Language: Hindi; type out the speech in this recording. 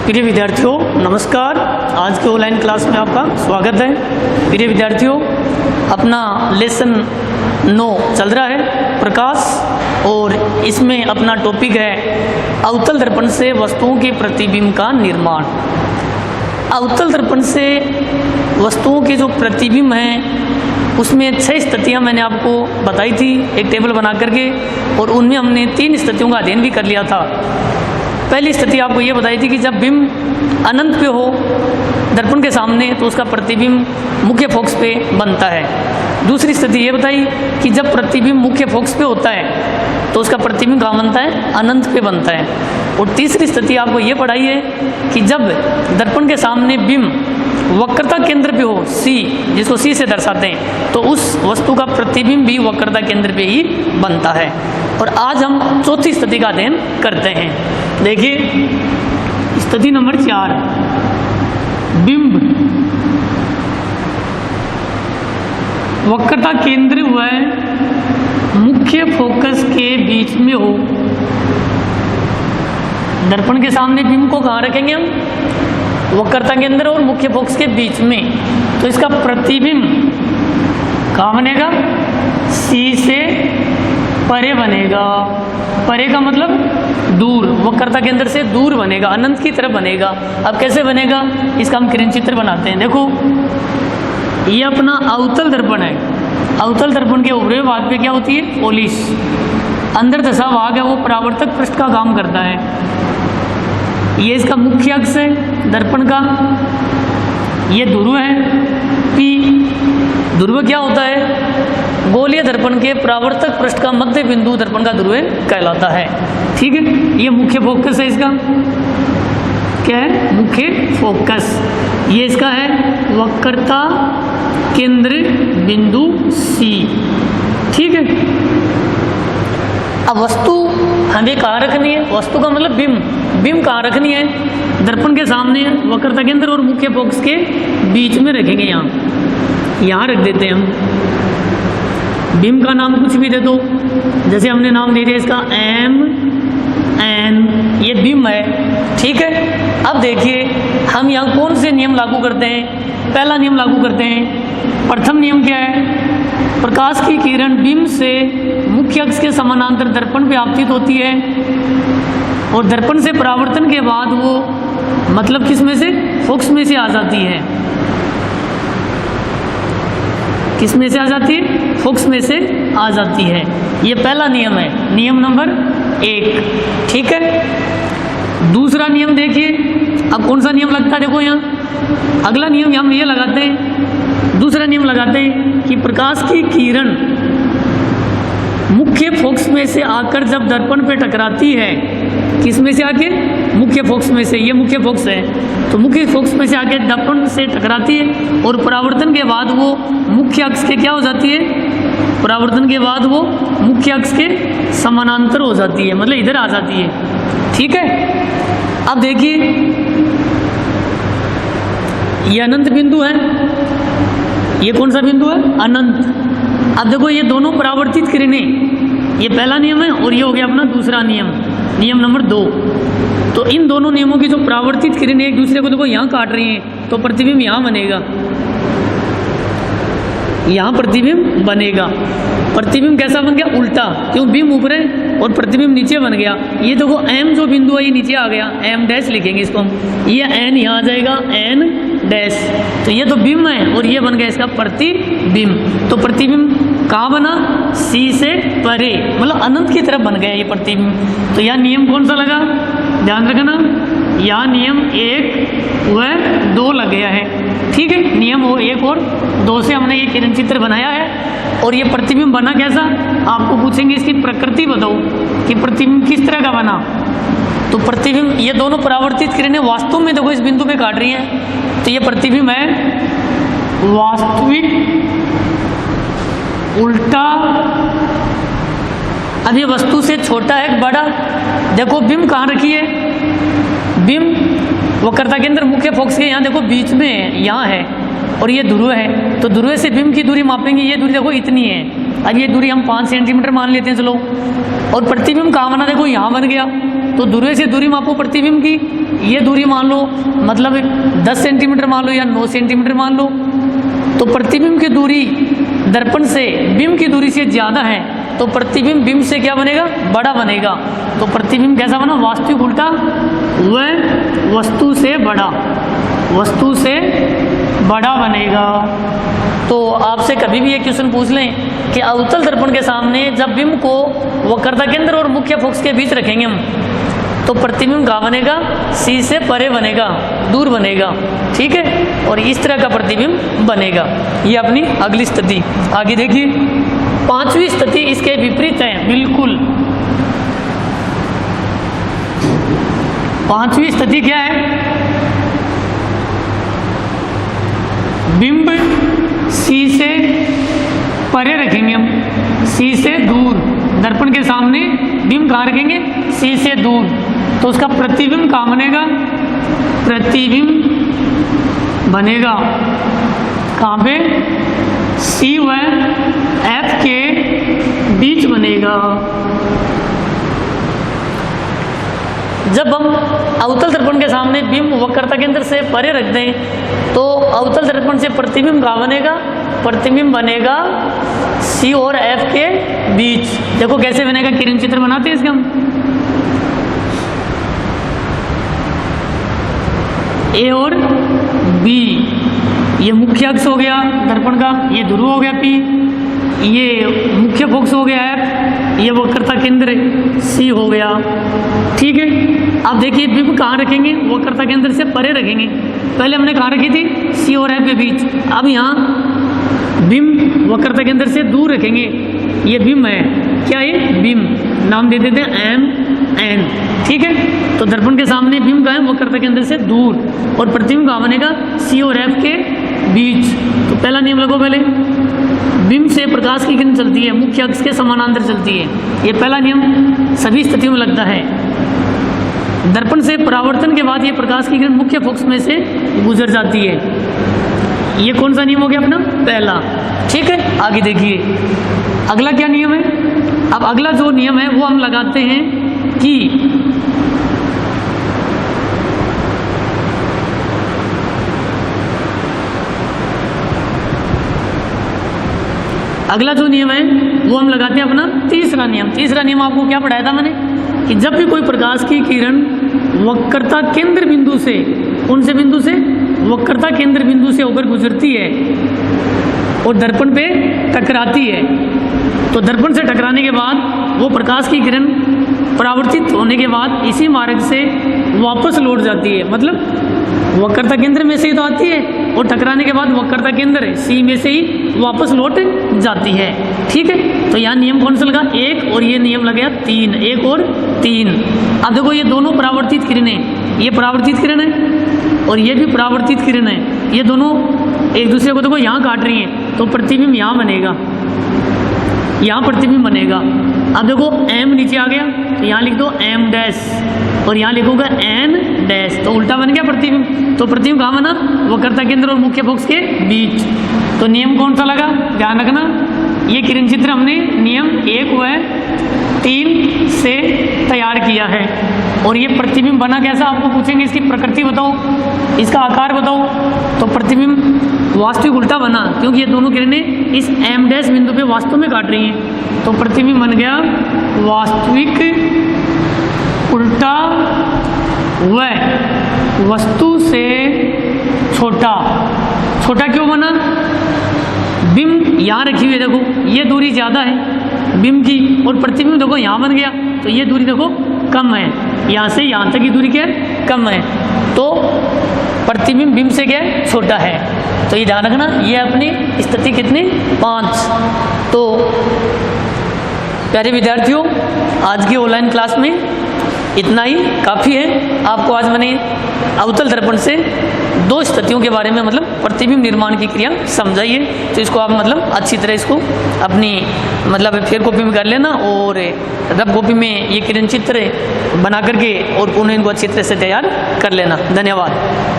प्रिय विद्यार्थियों नमस्कार। आज के ऑनलाइन क्लास में आपका स्वागत है। प्रिय विद्यार्थियों, अपना लेसन 9 चल रहा है प्रकाश, और इसमें अपना टॉपिक है अवतल दर्पण से वस्तुओं के प्रतिबिंब का निर्माण। अवतल दर्पण से वस्तुओं के जो प्रतिबिंब हैं उसमें 6 स्थितियाँ मैंने आपको बताई थी एक टेबल बना करके, और उनमें हमने 3 स्थितियों का अध्ययन भी कर लिया था। पहली स्थिति आपको ये बताई थी कि जब बिंब अनंत पे हो दर्पण के सामने तो उसका प्रतिबिंब मुख्य फोकस पे बनता है। दूसरी स्थिति ये बताई कि जब प्रतिबिंब मुख्य फोकस पे होता है तो उसका प्रतिबिंब कहाँ बनता है? अनंत पे बनता है। और तीसरी स्थिति आपको ये पढ़ाई है कि जब दर्पण के सामने बिंब वक्रता केंद्र पे हो C, जिसको C से दर्शाते हैं, तो उस वस्तु का प्रतिबिंब भी वक्रता केंद्र पे ही बनता है। और आज हम चौथी स्थिति का अध्ययन करते हैं। देखिए स्थिति नंबर 4, बिंब वक्रता केंद्र व मुख्य फोकस के बीच में हो। दर्पण के सामने बिंब को कहाँ रखेंगे हम? वक्रता केंद्र और मुख्य फोकस के बीच में। तो इसका प्रतिबिंब कहाँ बनेगा? C से परे बनेगा। परे का मतलब दूर, वक्रता केंद्र से दूर बनेगा, अनंत की तरफ बनेगा। अब कैसे बनेगा इसका हम किरण चित्र बनाते हैं। देखो ये अपना अवतल दर्पण है। अवतल दर्पण के ऊपरी भाग पे क्या होती है? पॉलिश। अंदर दशा भाग है वो परावर्तक पृष्ठ का काम करता है। ये इसका मुख्य अक्ष है दर्पण का, ये ध्रुव है P। ध्रुव क्या होता है? गोलीय दर्पण के परावर्तक पृष्ठ का मध्य बिंदु दर्पण का ध्रुव कहलाता है। ठीक है, ये मुख्य फोकस है। इसका क्या है? मुख्य फोकस। ये इसका है वक्रता केंद्र बिंदु C। ठीक है, अब वस्तु हमें कहाँ रखनी है? वस्तु का मतलब बिंब। बिंब कहाँ रखनी है? दर्पण के सामने वक्रता केंद्र और मुख्य फोकस के बीच में रखेंगे। यहाँ रख देते हैं हम। बिंब का नाम कुछ भी दे दो, जैसे हमने नाम दे दिया इसका MN, ये बिंब है। ठीक है, अब देखिए हम यहाँ कौन से नियम लागू करते हैं? पहला नियम लागू करते हैं। प्रथम नियम क्या है? प्रकाश की किरण बिंब से मुख्य अक्ष के समानांतर दर्पण पे आपतित होती है, और दर्पण से परावर्तन के बाद वो मतलब किस में से? फोकस में से आ जाती है। किस में से आ जाती है? फोकस में से आ जाती है। ये पहला नियम है, नियम नंबर 1। ठीक है, दूसरा नियम देखिए। अब कौन सा नियम लगता है? देखो यहाँ अगला नियम हम ये लगाते हैं, दूसरा नियम लगाते हैं कि प्रकाश की किरण मुख्य फोकस में से आकर जब दर्पण पे टकराती है, किस में से आके? मुख्य फोकस में से। ये मुख्य फोकस है, तो मुख्य फोकस में से आके दर्पण से टकराती है, और परावर्तन के बाद वो मुख्य अक्ष के क्या हो जाती है? परावर्तन के बाद वो मुख्य अक्ष के समानांतर हो जाती है, मतलब इधर आ जाती है। ठीक है, अब देखिए ये अनंत बिंदु है। ये कौन सा बिंदु है? अनंत। अब देखो ये दोनों परावर्तित किरणें, ये पहला नियम है, और ये हो गया अपना दूसरा नियम, नियम नंबर 2। तो इन दोनों नियमों की जो परावर्तित किरणें एक दूसरे को देखो यहाँ काट रही हैं, तो प्रतिबिंब यहाँ बनेगा, यहाँ प्रतिबिंब बनेगा। प्रतिबिंब कैसा बन गया? उल्टा, क्यों? बिंब ऊपर है और प्रतिबिंब नीचे बन गया। ये देखो M जो बिंदु है ये नीचे आ गया, M डैश लिखेंगे इसको हम। ये N यहाँ आ जाएगा, N डैश। तो ये तो बिंब है और ये बन गया इसका प्रतिबिंब। तो प्रतिबिंब कहाँ बना? C से परे, मतलब अनंत की तरफ बन गया ये प्रतिबिंब। तो यहाँ नियम कौन सा लगा? ध्यान रखना, यहाँ नियम 1 व 2 लग गया है। ठीक है, नियम 1 और 2 से हमने ये किरण चित्र बनाया है। और ये प्रतिबिंब बना कैसा? आपको पूछेंगे इसकी प्रकृति बताओ कि प्रतिबिंब किस तरह का बना। तो प्रतिबिंब, ये दोनों परावर्तित किरणें वास्तव में देखो इस बिंदु पे काट रही हैं, तो ये प्रतिबिंब है वास्तविक उल्टा। अब ये वस्तु से छोटा है बड़ा? देखो बिंब कहाँ रखी है? बिंब वक्रता केंद्र मुख्य फोकस के यहाँ देखो बीच में है, यहाँ है, और ये ध्रुव है। तो ध्रुव से बिंब की दूरी मापेंगे, ये दूरी देखो इतनी है। अब ये दूरी हम 5 सेंटीमीटर मान लेते हैं, चलो। और प्रतिबिंब कहाँ बना? देखो यहाँ बन गया, तो दूरवे से दूरी मापो प्रतिबिंब की। ये दूरी मान लो मतलब 10 सेंटीमीटर मान लो या 9 सेंटीमीटर मान लो। तो प्रतिबिंब की दूरी दर्पण से बिंब की दूरी से ज़्यादा है तो प्रतिबिंब बिंब से क्या बनेगा, बड़ा बनेगा। तो प्रतिबिंब कैसा बना, वास्तविक उल्टा वह वस्तु से बड़ा, वस्तु से बड़ा बनेगा। तो आपसे कभी भी ये क्वेश्चन पूछ लें कि अवतल दर्पण के सामने जब बिंब को वक्रता केंद्र और मुख्य फोकस के बीच रखेंगे हम, तो प्रतिबिंब कहाँ बनेगा, सी से परे बनेगा, दूर बनेगा। ठीक है, और इस तरह का प्रतिबिंब बनेगा। ये अपनी अगली स्थिति। आगे देखिए, पांचवी स्थिति इसके विपरीत है बिल्कुल। पांचवी स्थिति क्या है, बिंब सी से परे रखेंगे हम, सी से दूर। दर्पण के सामने बिंब कहाँ रखेंगे, सी से दूर। तो उसका प्रतिबिंब कहाँ बनेगा, प्रतिबिंब बनेगा कहाँ पे, सी व एफ के बीच बनेगा। जब हम अवतल दर्पण के सामने बिंब वक्रता केंद्र से परे रख दें तो अवतल दर्पण से प्रतिबिंब कहाँ बनेगा, प्रतिबिंब बनेगा सी और एफ के बीच। देखो कैसे बनेगा, किरण चित्र बनाते हैं इसका हम। ए और बी, ये मुख्य अक्ष हो गया दर्पण का, ये ध्रुव हो गया पी, ये मुख्य फोकस हो गया एफ, ये वक्रता केंद्र सी हो गया। ठीक है, अब देखिए बिंब कहाँ रखेंगे, वक्रता केंद्र से परे रखेंगे। पहले हमने कहाँ रखी थी, सी और एफ के बीच। अब यहाँ बिंब वक्रता केंद्र से दूर रखेंगे। ये बिंब है, क्या ये बिंब, नाम दे देते हैं एम एन। ठीक है, तो दर्पण के सामने बिंब का है वक्रता केंद्र से दूर, और प्रतिबिंब कहाँ बनेगा, सी और एफ के बीच। तो पहला नियम लगो, पहले बिंब से प्रकाश की किरण चलती है, मुख्य अक्ष के समानांतर चलती है। ये पहला नियम सभी स्थितियों में लगता है। दर्पण से परावर्तन के बाद ये प्रकाश की किरण मुख्य फोकस में से गुजर जाती है। ये कौन सा नियम हो गया अपना, पहला। ठीक है, आगे देखिए अगला क्या नियम है। अब अगला जो नियम है वो हम लगाते हैं कि अगला जो नियम है वो हम लगाते हैं अपना तीसरा नियम। तीसरा नियम आपको क्या पढ़ाया था मैंने, कि जब भी कोई प्रकाश की किरण वक्रता केंद्र बिंदु से, कौन से बिंदु से, वक्रता केंद्र बिंदु से होकर गुजरती है और दर्पण पे टकराती है, तो दर्पण से टकराने के बाद वो प्रकाश की किरण परावर्तित होने के बाद इसी मार्ग से वापस लौट जाती है। मतलब वक्रता केंद्र में से ही तो आती है और टकराने के बाद वक्रता केंद्र सी में से ही वापस लौट जाती है। ठीक है, तो यहाँ नियम कौन सा लगा, एक, और ये नियम लग गया तीन, एक और तीन। अब देखो ये दोनों परावर्तित किरणें, ये परावर्तित किरण है और ये भी परावर्तित किरण है, ये दोनों एक दूसरे को देखो यहाँ काट रही हैं, तो प्रतिबिंब यहाँ बनेगा, यहाँ प्रतिबिंब बनेगा। अब देखो एम नीचे आ गया तो यहाँ लिख दो एम डैश और यहाँ लिखोगा एन डैश, तो उल्टा बन गया प्रतिबिंब। तो प्रतिबिंब कहाँ बना, वक्रता केंद्र और मुख्य फोकस के बीच। तो नियम कौन सा लगा, ध्यान रखना, ये किरण चित्र हमने नियम 1 व 3 से तैयार किया है। और ये प्रतिबिंब बना कैसा, आपको पूछेंगे इसकी प्रकृति बताओ, इसका आकार बताओ, तो प्रतिबिंब वास्तविक उल्टा बना, क्योंकि ये दोनों किरणें इस एम डैश बिंदु पे वास्तव में काट रही हैं। तो प्रतिबिंब बन गया वास्तविक उल्टा व वस्तु से छोटा। छोटा क्यों बना, बिंब यहाँ रखी हुई है, देखो ये दूरी ज़्यादा है बिंब की, और प्रतिबिंब देखो यहाँ बन गया, तो ये दूरी देखो कम है, यहाँ से यहाँ तक की दूरी क्या है, कम है। तो प्रतिबिंब बिंब से क्या है, छोटा है। तो ये ध्यान रखना, ये अपनी स्थिति कितनी, 5। तो प्यारे विद्यार्थियों, आज की ऑनलाइन क्लास में इतना ही काफ़ी है। आपको आज मैंने अवतल दर्पण से 2 स्थितियों के बारे में मतलब प्रतिबिंब निर्माण की क्रिया समझाई है। तो इसको आप मतलब अच्छी तरह इसको अपनी मतलब फिर कॉपी में कर लेना और रफ कॉपी में ये किरण चित्र बना करके और पुनः इनको अच्छी तरह से तैयार कर लेना। धन्यवाद।